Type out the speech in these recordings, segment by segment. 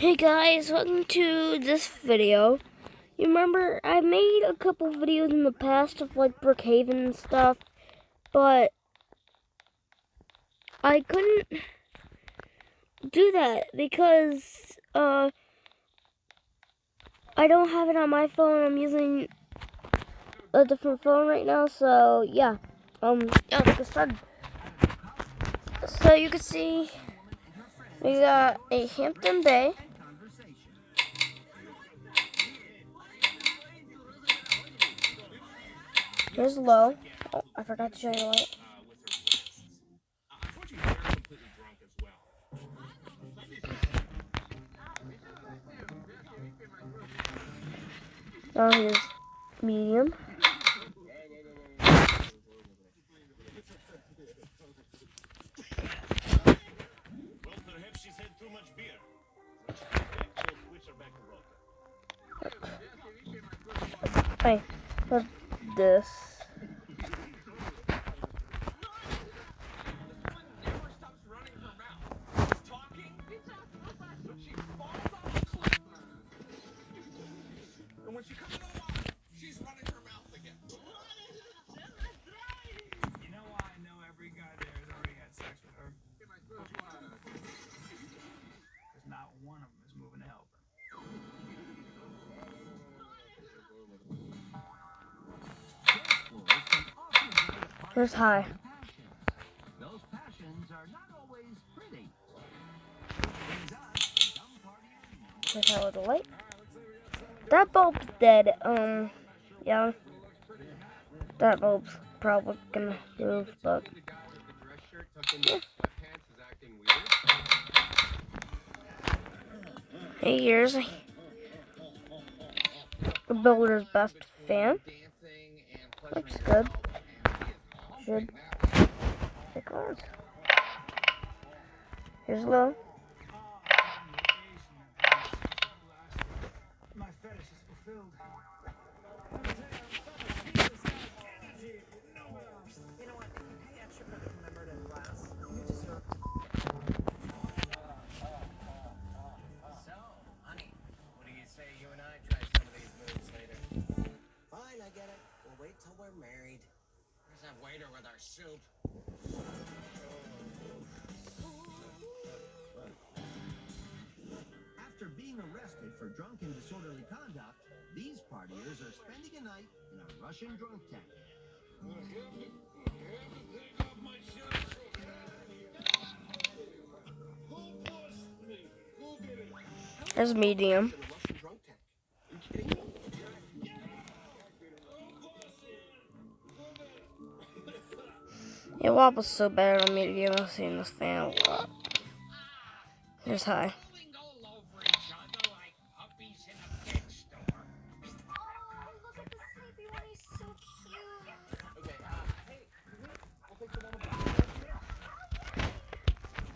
Hey guys, welcome to this video. You remember I made a couple videos in the past of like Brookhaven and stuff, but I couldn't do that because I don't have it on my phone. I'm using a different phone right now, so yeah. Let's get started. So you can see we got a Hampton Bay. Here's low. Oh, I forgot to show you light. Now here's medium. Hey, look this. And when she comes along, she's running her mouth again. You know why I know every guy there has already had sex with her? Because not one of them is moving to help her. Here's high. Those passions are not always pretty. Here's high with the light. That bulb's dead. Yeah. That bulb's probably gonna move, but yeah. Hey, here's the builder's best fan. Looks good. Should stick on. Here's low. My fetish is fulfilled. You know what? If you pay extra for the commemorative glass, you deserve. So, honey, what do you say you and I try some of these moves later? Fine, I get it. We'll wait till we're married. Where's that waiter with our soup? After being arrested for drunken disorderly conduct, these partiers are spending a night in a Russian drunk tank. There's medium. It wobbles so bad on medium. I've seen this fan a lot. Here's high.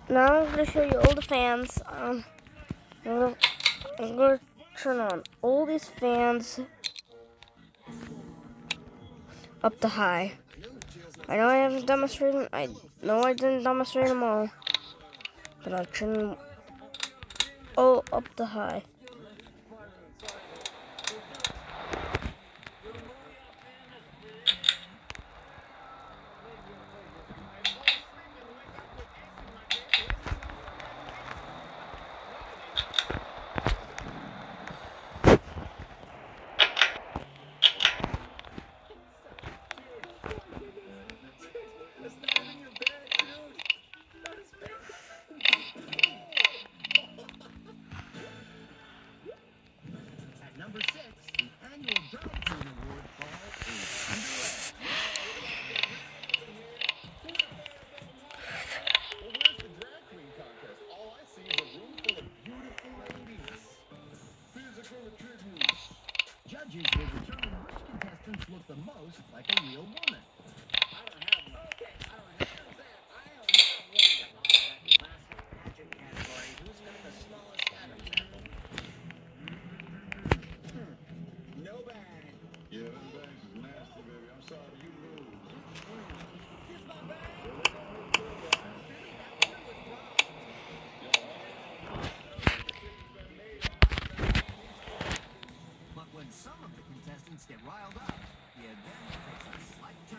Now I'm going to show you all the fans. I'm going to turn on all these fans up to high. I know I haven't demonstrated. I know I didn't demonstrate them all, but I'll turn them all up to high. At number 6, the annual Drag Queen Award ball is underway. Well, where's the drag queen contest? All I see is a room full of beautiful ladies. Physical attributes. Judges will determine which contestants look the most like a real woman. I don't have one. Okay, I don't have that. I don't have one. That classic pageant category. Who's got the smallest Adam's apple? No bag. Yeah, them bags is nasty, baby. I'm sorry, you lose. Here's my bag. contestants get riled up, the event takes a slight turn.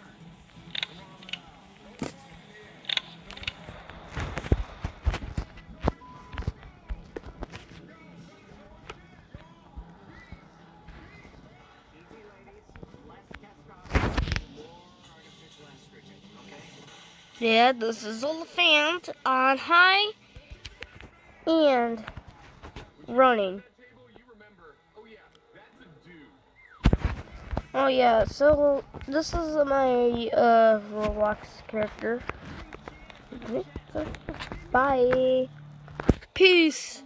Easy, ladies. Less testosterone, more artificial estrogen, okay? Yeah, this is Oliphant on high and running. Table, you remember, oh yeah, that's a dude. Oh yeah, so this is my Roblox character. Okay, so, bye. Peace.